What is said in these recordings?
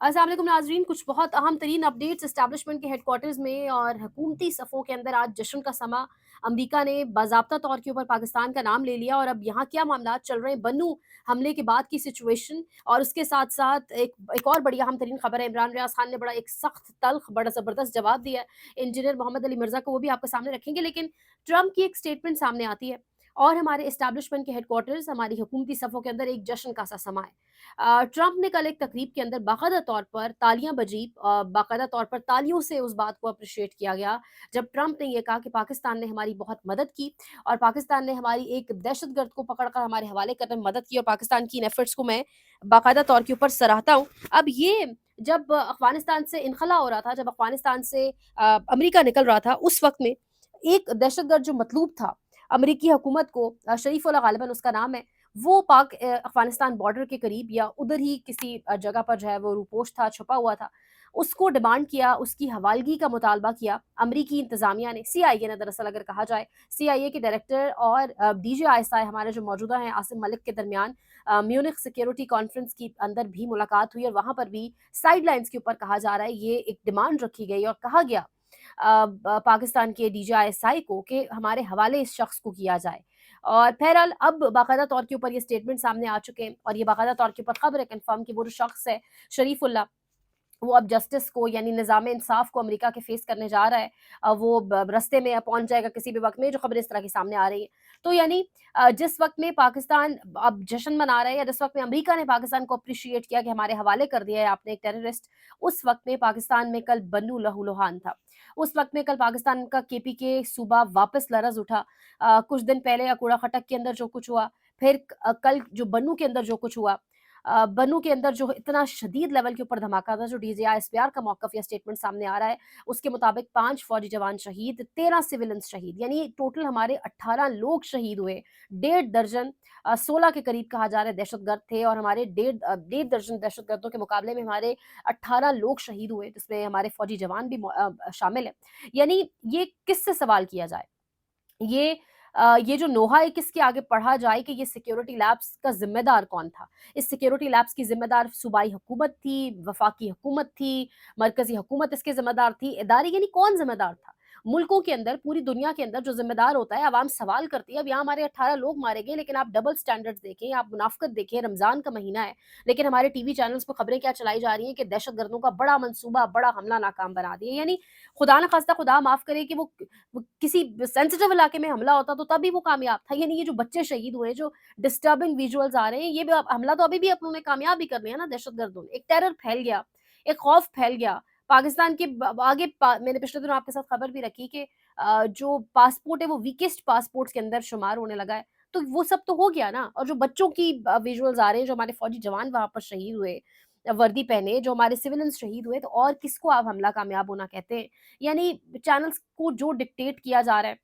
अस्सलाम वालेकुम नाज़रीन, कुछ बहुत अहम तरीन अपडेट्स एस्टेब्लिशमेंट के हेडक्वार्टर्स में और हुकूमती सफ़ों के अंदर आज जश्न का समा। अमरीका ने बाज़ाब्ता तौर के ऊपर पाकिस्तान का नाम ले लिया और अब यहाँ क्या मामलात चल रहे हैं, बन्नू हमले के बाद की सिचुएशन और उसके साथ-साथ एक और बड़ी अहम तरीन खबर है, इमरान रियाज़ खान ने बड़ा एक सख्त, तल्ख़, बड़ा ज़बरदस्त जवाब दिया है। इंजीनियर मोहम्मद अली मिर्ज़ा को वो भी आपके सामने रखेंगे, लेकिन ट्रंप की एक स्टेटमेंट सामने आती है और हमारे एस्टेब्लिशमेंट के हेडक्वार्टर्स, हमारी हुकूमती सफ़ों के अंदर एक जश्न का सा समा है। ट्रंप ने कल एक तकरीब के अंदर बाकायदा तौर पर तालियां बजी, बाकायदा तौर पर तालियों से उस बात को अप्रिशिएट किया गया जब ट्रंप ने यह कहा कि पाकिस्तान ने हमारी बहुत मदद की और पाकिस्तान ने हमारी एक दहशतगर्द को पकड़कर हमारे हवाले करने में मदद की और पाकिस्तान की इन एफर्ट्स को मैं बाकायदा तौर के ऊपर सराहता हूँ। अब ये जब अफगानिस्तान से इनखला हो रहा था, जब अफगानिस्तान से अमेरिका निकल रहा था, उस वक्त में एक दहशतगर्द जो मतलूब था अमरीकी हुकूमत को, शरीफुल्लाह गालिबन उसका नाम है, वो पाक अफ़गानिस्तान बॉर्डर के करीब या उधर ही किसी जगह पर जो है वो रूपोश था, छुपा हुआ था। उसको डिमांड किया, उसकी हवालगी का मुतालबा किया अमरीकी इंतज़ामिया ने, सीआईए ने दरअसल अगर कहा जाए। सीआईए के डायरेक्टर और डीजीआईएसआई हमारे जो मौजूदा हैं आसिम मलिक के दरमियान म्यूनिख सिक्योरिटी कॉन्फ्रेंस के अंदर भी मुलाकात हुई और वहाँ पर भी साइडलाइन्स के ऊपर कहा जा रहा है, ये एक डिमांड रखी गई और कहा गया पाकिस्तान के डीजीआईएसआई को कि हमारे हवाले इस शख्स को किया जाए। और बहरहाल अब बाकायदा तौर के ऊपर ये स्टेटमेंट सामने आ चुके हैं और ये बाकायदा तौर के ऊपर खबर है कन्फर्म कि वो जो शख्स है शरीफुल्लाह, वो अब जस्टिस को यानी निज़ाम इंसाफ को अमेरिका के फेस करने जा रहा है। वो रस्ते में पहुंच जाएगा किसी भी वक्त में, जो खबरें इस तरह की सामने आ रही है। तो यानी जिस वक्त में पाकिस्तान अब जश्न मना रहा है या जिस वक्त में अमेरिका ने पाकिस्तान को अप्रिशिएट किया कि हमारे हवाले कर दिया है आपने एक टेररिस्ट, उस वक्त में पाकिस्तान में कल बन्नू लहूलुहान था। उस वक्त में कल पाकिस्तान का केपीके सूबा वापस लरज उठा। कुछ दिन पहले अकूड़ा खटक के अंदर जो कुछ हुआ, फिर कल जो बन्नू के अंदर जो कुछ हुआ, बन्नू के अंदर जो इतना शदीद लेवल के ऊपर धमाका था, जो डीजीआईएसपीआर का मौक़िफ़ या स्टेटमेंट सामने आ रहा है, उसके मुताबिक 5 फ़ौजी जवान शहीद, 13 सिविलियंस शहीद, यानी टोटल हमारे 18 लोग शहीद हुए। डेढ़ दर्जन 16 के करीब कहा जा रहा है दहशतगर्द थे और हमारे डेढ़ दर्जन दहशतगर्दों के मुकाबले में हमारे 18 लोग शहीद हुए, जिसमें हमारे फ़ौजी जवान भी शामिल हैं। यानी ये किससे सवाल किया जाए? ये ये जो नोहा है किसके आगे पढ़ा जाए कि ये सिक्योरिटी लैब्स का ज़िम्मेदार कौन था? इस सिक्योरिटी लैब्स की ज़िम्मेदार सूबाई हुकूमत थी, वफ़ाकी हुकूमत थी, मरकज़ी हुकूमत इसकी ज़िम्मेदार थी, इदारे यानी कौन ज़िम्मेदार था? मुल्कों के अंदर, पूरी दुनिया के अंदर जो ज़िम्मेदार होता है, अवाम सवाल करती है, अब यहाँ हमारे 18 लोग मारे गए, लेकिन आप डबल स्टैंडर्ड्स देखें, आप मुनाफ़िक़त देखें, रमज़ान का महीना है, लेकिन हमारे टीवी चैनल्स पे खबरें क्या चलाई जा रही हैं कि दहशतगर्दों का बड़ा मंसूबा, बड़ा हमला नाकाम बना दिया। यानी खुदा न ख़ास्ता, खुदा माफ़ करे कि वो किसी सेंसिटिव इलाके में हमला होता तो तभी वो कामयाब था। यानी ये जो बच्चे शहीद हुए, जो डिस्टर्बिंग विजुअल्स आ रहे हैं, ये भी हमला तो अभी भी उन्होंने कामयाब ही कर लिया ना दहशतगर्दों ने। एक टेरर फैल गया, एक खौफ फैल गया। पाकिस्तान के आगे मैंने पिछले दिनों आपके साथ खबर भी रखी कि जो पासपोर्ट है वो वीकेस्ट पासपोर्ट्स के अंदर शुमार होने लगा है। तो वो सब तो हो गया ना। और जो बच्चों की विजुअल्स आ रहे हैं, जो हमारे फौजी जवान वहां पर शहीद हुए वर्दी पहने, जो हमारे सिविलियंस शहीद हुए, तो और किसको आप हमला कामयाब होना कहते हैं? यानी चैनल्स को जो डिक्टेट किया जा रहा है,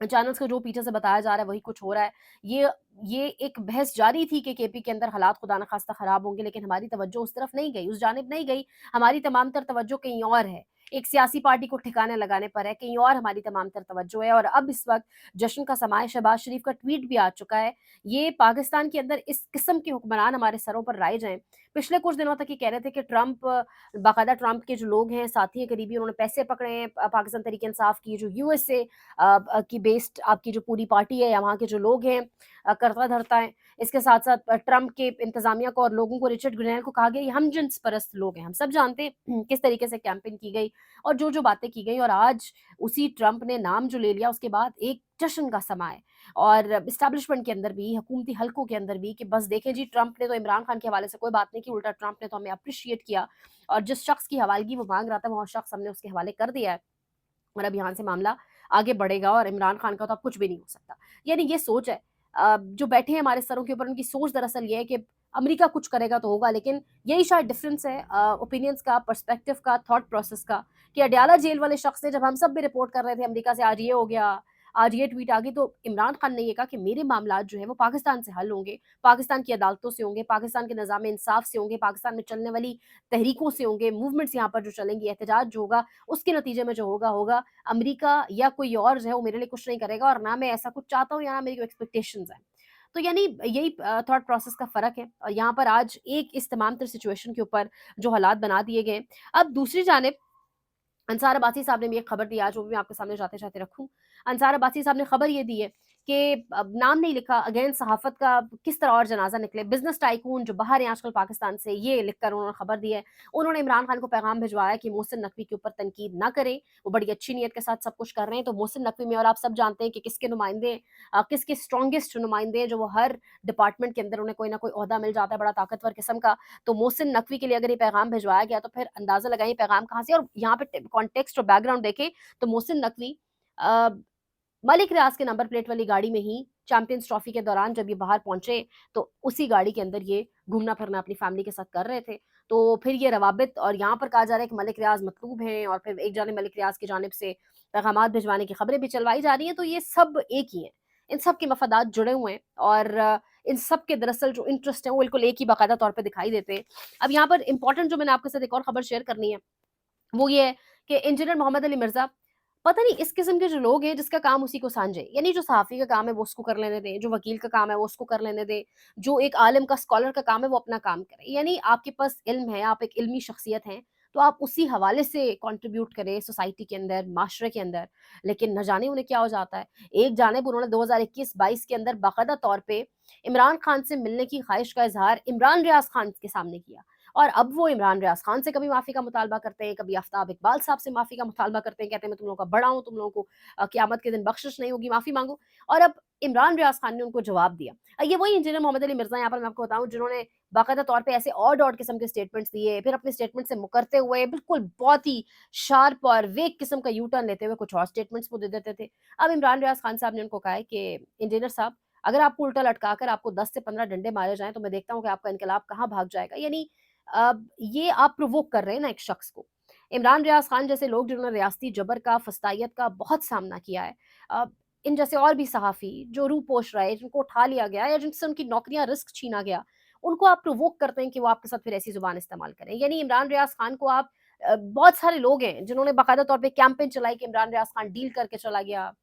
चैनल्स को जो पीछे से बताया जा रहा है वही कुछ हो रहा है। ये ये एक बहस जारी थी कि केपी के अंदर हालात खुदा न खास्ता खराब होंगे, लेकिन हमारी तवज्जो उस तरफ नहीं गई, उस जानिब नहीं गई। हमारी तमाम तर तवज्जो कहीं और है। एक सियासी पार्टी को ठिकाने लगाने पर है, कहीं और हमारी तमाम तर तवज्जो है। और अब इस वक्त जश्न का समा है, शहबाज शरीफ का ट्वीट भी आ चुका है। ये पाकिस्तान के अंदर इस किस्म के हुक्मरान हमारे सरों पर राइज हैं। पिछले कुछ दिनों तक ये कह रहे थे कि ट्रंप, बाकायदा ट्रंप के जो लोग हैं, साथी हैं, करीबी, उन्होंने पैसे पकड़े हैं पाकिस्तान तहरीक इंसाफ की जो यूएसए की बेस्ड आपकी जो पूरी पार्टी है या वहाँ के जो लोग हैं, करता धरता है। इसके साथ साथ ट्रंप के इंतजामिया को और लोगों को, रिचर्ड ग्रेनल को कहा गया ये हम जिन्स परस्त लोग हैं। हम सब जानते हैं किस तरीके से कैंपेन की गई और जो जो बातें की गई, और आज उसी ट्रंप ने नाम जो ले लिया उसके बाद एक जश्न का समा है और इस्टेब्लिशमेंट के अंदर भी, हुकूमती हलकों के अंदर भी, कि बस देखें जी, ट्रंप ने तो इमरान खान के हवाले से कोई बात नहीं की, उल्टा ट्रंप ने तो हमें अप्रिशिएट किया और जिस शख्स की हवालगी वो मांग रहा था वो शख्स हमने उसके हवाले कर दिया है और अब यहाँ से मामला आगे बढ़ेगा और इमरान खान का तो अब कुछ भी नहीं हो सकता। यानी ये सोच है जो बैठे हैं हमारे सरों के ऊपर, उनकी सोच दरअसल ये है कि अमेरिका कुछ करेगा तो होगा, लेकिन यही शायद डिफरेंस है ओपिनियंस का, पर्सपेक्टिव का, थॉट प्रोसेस का, कि अडयाला जेल वाले शख्स ने, जब हम सब भी रिपोर्ट कर रहे थे अमेरिका से आज ये हो गया, आज ये ट्वीट आ गई, तो इमरान खान ने ये कहा कि मेरे मामलात जो है वो पाकिस्तान से हल होंगे, पाकिस्तान की अदालतों से होंगे, पाकिस्तान के निज़ाम इंसाफ से होंगे, पाकिस्तान में चलने वाली तहरीकों से होंगे, मूवमेंट्स यहाँ पर जो चलेंगी, एहतजाज जो होगा, उसके नतीजे में जो होगा होगा। अमेरिका या कोई और जो है वो मेरे लिए कुछ नहीं करेगा और ना मैं ऐसा कुछ चाहता हूँ या ना मेरी कोई एक्सपेक्टेशंस हैं। तो यानी यही थॉट प्रोसेस का फ़र्क है और यहाँ पर आज एक इस तमाम तर सिचुएशन के ऊपर जो हालात बना दिए गए। अब दूसरी जानिब अंसार अब्बासी साहब ने भी एक खबर दी आज, वो भी मैं आपके सामने जाते-जाते रखूँ। अंसार अब्बासी साहब ने खबर ये दी है कि अब नाम नहीं लिखा, अगेन सहाफ़त का किस तरह और जनाज़ा निकले। बिज़नेस टाइकून जो बाहर हैं आजकल पाकिस्तान से, ये लिखकर उन्होंने खबर दी है। उन्होंने इमरान खान को पैगाम भिजवाया कि मोहसिन नकवी के ऊपर तनकीद ना करें, वो बड़ी अच्छी नीयत के साथ सब कुछ कर रहे हैं। तो मोहसिन नकवी में और आप सब जानते हैं कि किसके नुमाइंदे किसके स्ट्रॉन्गेस्ट नुमाइंदे हैं, जो वो हर डिपार्टमेंट के अंदर उन्हें कोई ना कोई ओहदा मिल जाता है, बड़ा ताकतवर किस्म का। तो मोहसिन नकवी के लिए अगर ये पैगाम भिजवाया गया तो फिर अंदाज़ा लगाइए पैगाम कहाँ से। और यहाँ पे कॉन्टेक्स्ट और बैकग्राउंड देखें तो मोहसिन नकवी अ, मलिक रियाज के नंबर प्लेट वाली गाड़ी में ही चैंपियंस ट्रॉफी के दौरान जब ये बाहर पहुंचे तो उसी गाड़ी के अंदर ये घूमना फिरना अपनी फैमिली के साथ कर रहे थे। तो फिर ये रवाबित और यहाँ पर कहा जा रहा है कि मलिक रियाज मतलूब हैं और फिर एक जाने मलिक रियाज की जानिब से पैगाम भिजवाने की खबरें भी चलवाई जा रही हैं। तो ये सब एक ही हैं, इन सब के मफादात जुड़े हुए हैं और इन सब के दरअसल जो इंटरेस्ट है वो बिल्कुल एक ही बाकायदा तौर पर दिखाई देते हैं। अब यहाँ पर इंपॉर्टेंट जो मैंने आपके साथ एक और खबर शेयर करनी है वो ये है कि इंजीनियर मोहम्मद अली मिर्जा, पता नहीं इस किस्म के जो लोग हैं जिसका काम उसी को सांझे, यानी जो सहाफ़ी का काम है वो उसको कर लेने दें, जो वकील का काम है वो उसको कर लेने दें, जो एक आलिम का स्कॉलर का काम है वो अपना काम करे। यानी आपके पास इल्म है, आप एक इल्मी शख्सियत हैं, तो आप उसी हवाले से कंट्रीब्यूट करें सोसाइटी के अंदर, माशरे के अंदर। लेकिन न जाने उन्हें क्या हो जाता है। एक जानिब उन्होंने 2021-22 के अंदर बाकायदा तौर पे इमरान खान से मिलने की ख़्वाहिश का इज़हार इमरान रियाज़ खान के सामने किया। और अब वो इमरान रियाज़ खान से कभी माफ़ी का मुतालबा करते हैं, कभी आफ्ताब इकबाल साहब से माफ़ी का मुतालबा करते हैं, कहते हैं मैं तुम लोगों का बड़ा हूँ, तुम लोगों को क़यामत के दिन बख्शिश नहीं होगी, माफ़ी माँगो। और अब इमरान रियाज़ खान ने उनको जवाब दिया। ये वही इंजीनियर मोहम्मद अली मिर्ज़ा यहाँ पर मैं आपको बताऊँ जिन्होंने बाकायदा तौर पे ऐसे ऑड किस्म के स्टेटमेंट्स दिए, फिर अपने स्टेटमेंट से मुकरते हुए बिल्कुल बहुत ही शार्प और वेग किस्म का यू टर्न लेते हुए कुछ और स्टेटमेंट्स वो दे देते थे। अब इमरान रियाज़ खान साहब ने उनको कहा है कि इंजीनियर साहब, अगर आपको उल्टा लटका कर आपको 10 से 15 डंडे मारे जाएँ तो मैं देखता हूँ कि आपका इनकलाब कहाँ भाग जाएगा। यानी ये आप प्रोवोक कर रहे हैं ना एक शख्स को। इमरान रियाज़ खान जैसे लोग जिन्होंने रियासती जबर का, फस्तायत का बहुत सामना किया है। अ, इन जैसे और भी सहाफ़ी जो रूह पोश रहे, जिनको उठा लिया गया या जिनसे उनकी नौकरियाँ रिस्क छीना गया, उनको आप प्रोवोक करते हैं कि वो आपके साथ फिर ऐसी ज़ुबान इस्तेमाल करें। यानी इमरान रियाज़ खान को आप बहुत सारे लोग हैं जिन्होंने बाकायदा तौर पे कैंपेन चलाई कि इमरान रियाज़ खान डील करके चला गया,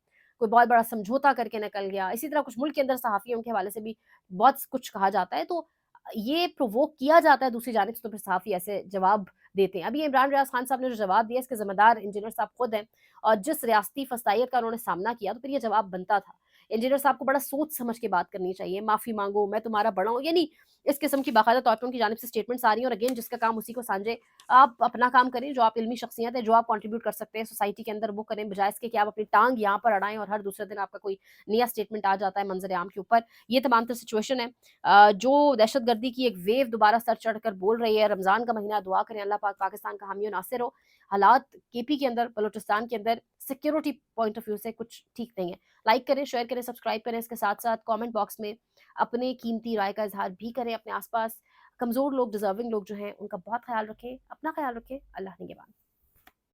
कोई बहुत बड़ा समझौता करके निकल गया। इसी तरह कुछ मुल्क के अंदर सहाफ़ियों के हवाले से भी बहुत कुछ कहा जाता है। तो ये प्रोवोक किया जाता है दूसरी जानिब से, तो फिर सहाफ़ी ऐसे जवाब देते हैं। अभी इमरान रियाज़ खान साहब ने जो जवाब दिया इसके ज़िम्मेदार इंजीनियर साहब खुद हैं और जिस रियासती फस्तायत का उन्होंने सामना किया तो फिर ये जवाब बनता था। इंजीनियर साहब को बड़ा सोच समझ के बात करनी चाहिए, माफ़ी माँगो, मैं तुम्हारा बड़ा हूँ, यानी इस किस्म की बाकायदा तौर पे उनकी जानिब से स्टेटमेंट्स आ रही हैं और अगेन जिसका काम उसी को सांझे। आप अपना काम करें, जो आप इल्मी शख्सियत है, जो आप कंट्रीब्यूट कर सकते हैं सोसाइटी के अंदर वो करें, बजाए इसके कि आप अपनी टाँग यहाँ पर अड़ाएँ और हर दूसरे दिन आपका कोई नया स्टेटमेंट आ जाता है मंज़र आम के ऊपर। ये तमाम तर सिचुएशन है। जो दहशतगर्दी की एक वेव दोबारा सर चढ़कर बोल रही है, रमज़ान का महीना, दुआ करें अल्लाह पाक पाकिस्तान का हामी और नासिर हो। हालात केपी के अंदर, बलूचिस्तान के अंदर सिक्योरिटी पॉइंट ऑफ व्यू से कुछ ठीक नहीं है। लाइक करें, शेयर करें, सब्सक्राइब करें, इसके साथ-साथ कमेंट बॉक्स में अपने कीमती राय का इज़हार भी करें। अपने आस-पास कमज़ोर लोग, डिज़र्विंग लोग जो हैं, उनका बहुत ख़्याल रखें, अपना ख़्याल रखें। अल्लाह निगहबान।